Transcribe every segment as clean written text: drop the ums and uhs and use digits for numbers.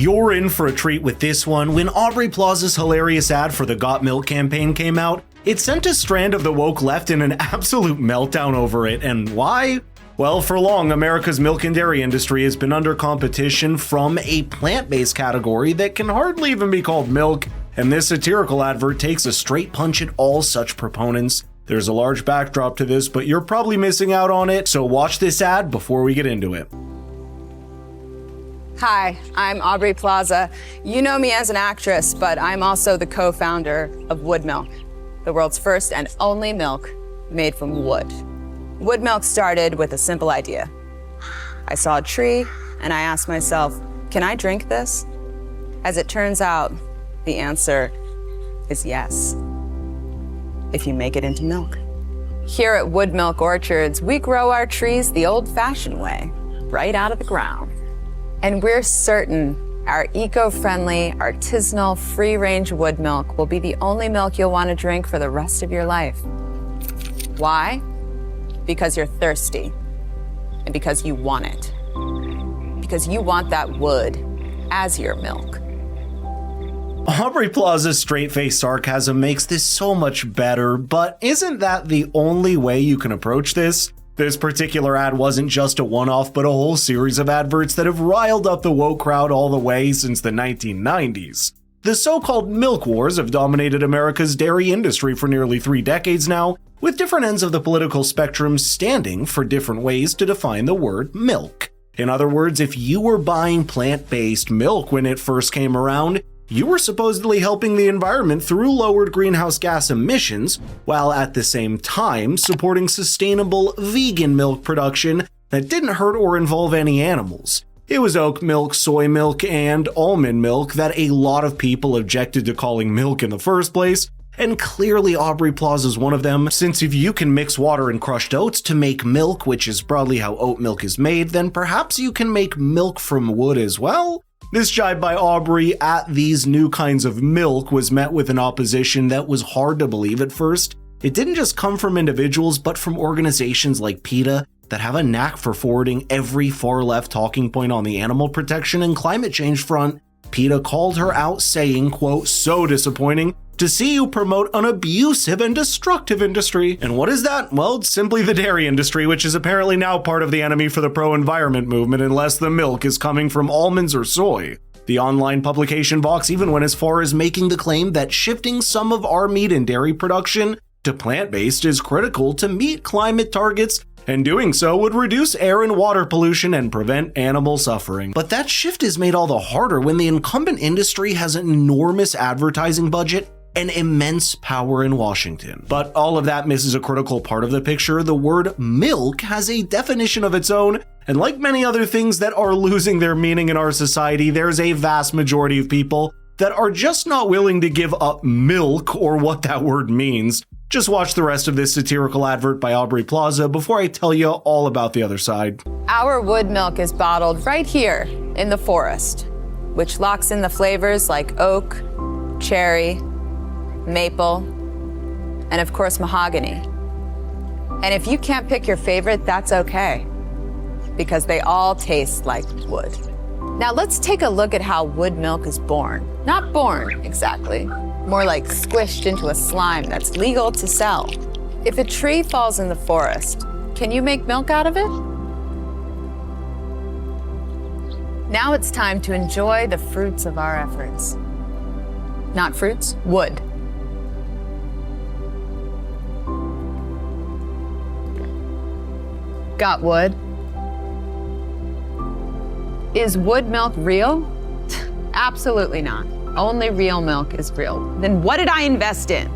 You're in for a treat with this one. When Aubrey Plaza's hilarious ad for the Got Milk campaign came out, it sent a strand of the woke left in an absolute meltdown over it. And why? Well, for long, America's milk and dairy industry has been under competition from a plant-based category that can hardly even be called milk, and this satirical advert takes a straight punch at all such proponents. There's a large backdrop to this, but you're probably missing out on it, so watch this ad before we get into it. Hi, I'm Aubrey Plaza. You know me as an actress, but I'm also the co-founder of Wood Milk, the world's first and only milk made from wood. Wood Milk started with a simple idea. I saw a tree and I asked myself, can I drink this? As it turns out, the answer is yes, if you make it into milk. Here at Wood Milk Orchards, we grow our trees the old-fashioned way, right out of the ground. And we're certain our eco-friendly, artisanal, free-range wood milk will be the only milk you'll want to drink for the rest of your life. Why? Because you're thirsty, and because you want it. Because you want that wood as your milk. Aubrey Plaza's straight-faced sarcasm makes this so much better, but isn't that the only way you can approach this? This particular ad wasn't just a one-off, but a whole series of adverts that have riled up the woke crowd all the way since the 1990s. The so-called milk wars have dominated America's dairy industry for nearly 3 decades now, with different ends of the political spectrum standing for different ways to define the word milk. In other words, if you were buying plant-based milk when it first came around, you were supposedly helping the environment through lowered greenhouse gas emissions, while at the same time supporting sustainable vegan milk production that didn't hurt or involve any animals. It was oat milk, soy milk, and almond milk that a lot of people objected to calling milk in the first place, and clearly Aubrey Plaza's one of them, since if you can mix water and crushed oats to make milk, which is broadly how oat milk is made, then perhaps you can make milk from wood as well? This jibe by Aubrey at these new kinds of milk was met with an opposition that was hard to believe at first. It didn't just come from individuals, but from organizations like PETA that have a knack for forwarding every far-left talking point on the animal protection and climate change front. PETA called her out saying, quote, "So disappointing to see you promote an abusive and destructive industry." And what is that? Well, it's simply the dairy industry, which is apparently now part of the enemy for the pro-environment movement unless the milk is coming from almonds or soy. The online publication Vox even went as far as making the claim that shifting some of our meat and dairy production to plant-based is critical to meet climate targets, and doing so would reduce air and water pollution and prevent animal suffering. But that shift is made all the harder when the incumbent industry has an enormous advertising budget and immense power in Washington. But all of that misses a critical part of the picture. The word milk has a definition of its own, and like many other things that are losing their meaning in our society, there's a vast majority of people that are just not willing to give up milk or what that word means. Just watch the rest of this satirical advert by Aubrey Plaza before I tell you all about the other side. Our wood milk is bottled right here in the forest, which locks in the flavors like oak, cherry, maple, and of course mahogany. And if you can't pick your favorite, that's okay, because they all taste like wood. Now let's take a look at how wood milk is born. Not born, exactly. More like squished into a slime that's legal to sell. If a tree falls in the forest, can you make milk out of it? Now it's time to enjoy the fruits of our efforts. Not fruits, wood. Got wood? Is wood milk real? Absolutely not. Only real milk is real. Then what did I invest in?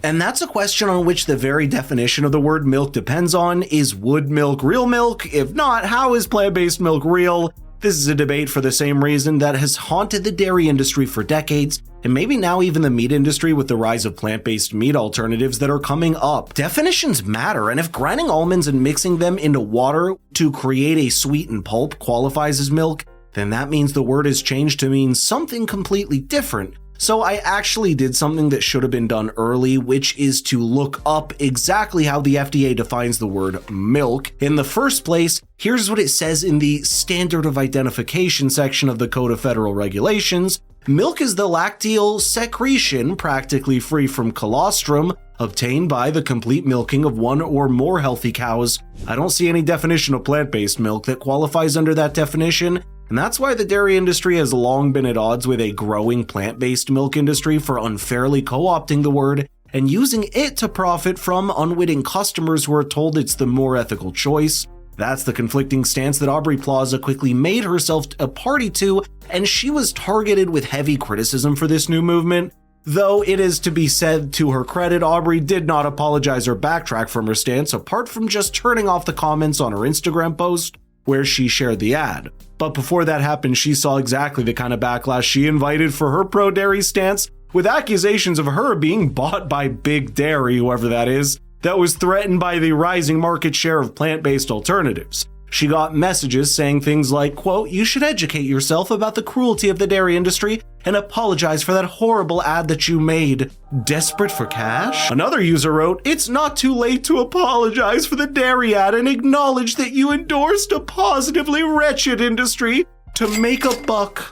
And that's a question on which the very definition of the word milk depends on. Is wood milk real milk? If not, how is plant-based milk real? This is a debate for the same reason that has haunted the dairy industry for decades, and maybe now even the meat industry with the rise of plant-based meat alternatives that are coming up. Definitions matter, and if grinding almonds and mixing them into water to create a sweetened pulp qualifies as milk, then that means the word is changed to mean something completely different. So I actually did something that should have been done early, which is to look up exactly how the FDA defines the word milk. In the first place, here's what it says in the Standard of Identification section of the Code of Federal Regulations. Milk is the lacteal secretion, practically free from colostrum, obtained by the complete milking of one or more healthy cows. I don't see any definition of plant-based milk that qualifies under that definition, and that's why the dairy industry has long been at odds with a growing plant-based milk industry for unfairly co-opting the word and using it to profit from unwitting customers who are told it's the more ethical choice. That's the conflicting stance that Aubrey Plaza quickly made herself a party to, and she was targeted with heavy criticism for this new movement. Though it is to be said to her credit, Aubrey did not apologize or backtrack from her stance apart from just turning off the comments on her Instagram post where she shared the ad. But before that happened, she saw exactly the kind of backlash she invited for her pro-dairy stance, with accusations of her being bought by Big Dairy, whoever that is, that was threatened by the rising market share of plant-based alternatives. She got messages saying things like, quote, "You should educate yourself about the cruelty of the dairy industry and apologize for that horrible ad that you made. Desperate for cash?" Another user wrote, "It's not too late to apologize for the dairy ad and acknowledge that you endorsed a positively wretched industry to make a buck."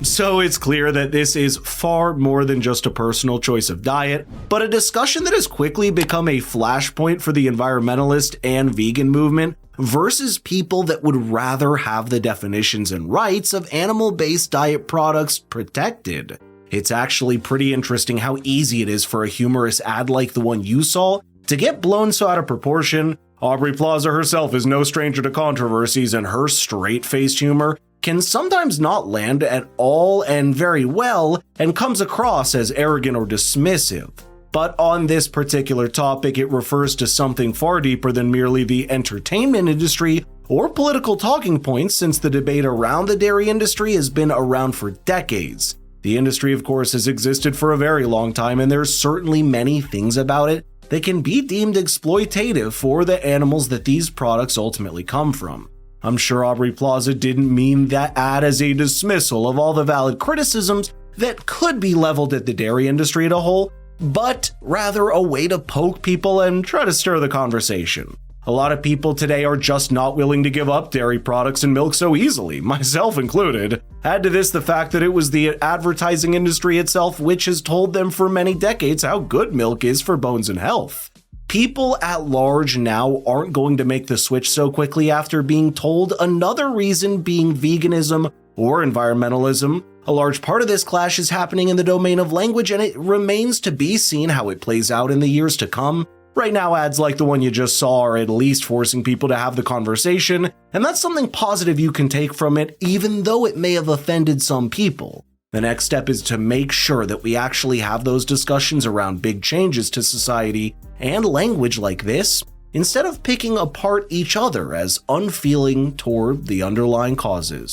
So it's clear that this is far more than just a personal choice of diet, but a discussion that has quickly become a flashpoint for the environmentalist and vegan movement versus people that would rather have the definitions and rights of animal-based diet products protected. It's actually pretty interesting how easy it is for a humorous ad like the one you saw to get blown so out of proportion. Aubrey Plaza herself is no stranger to controversies, and her straight-faced humor can sometimes not land at all and very well and comes across as arrogant or dismissive. But on this particular topic, it refers to something far deeper than merely the entertainment industry or political talking points, since the debate around the dairy industry has been around for decades. The industry, of course, has existed for a very long time, and there's certainly many things about it that can be deemed exploitative for the animals that these products ultimately come from. I'm sure Aubrey Plaza didn't mean that ad as a dismissal of all the valid criticisms that could be leveled at the dairy industry as a whole, but rather a way to poke people and try to stir the conversation. A lot of people today are just not willing to give up dairy products and milk so easily, myself included. Add to this the fact that it was the advertising industry itself which has told them for many decades how good milk is for bones and health. People at large now aren't going to make the switch so quickly after being told another reason being veganism or environmentalism. A large part of this clash is happening in the domain of language, and it remains to be seen how it plays out in the years to come. Right now, ads like the one you just saw are at least forcing people to have the conversation, and that's something positive you can take from it, even though it may have offended some people. The next step is to make sure that we actually have those discussions around big changes to society and language like this, instead of picking apart each other as unfeeling toward the underlying causes.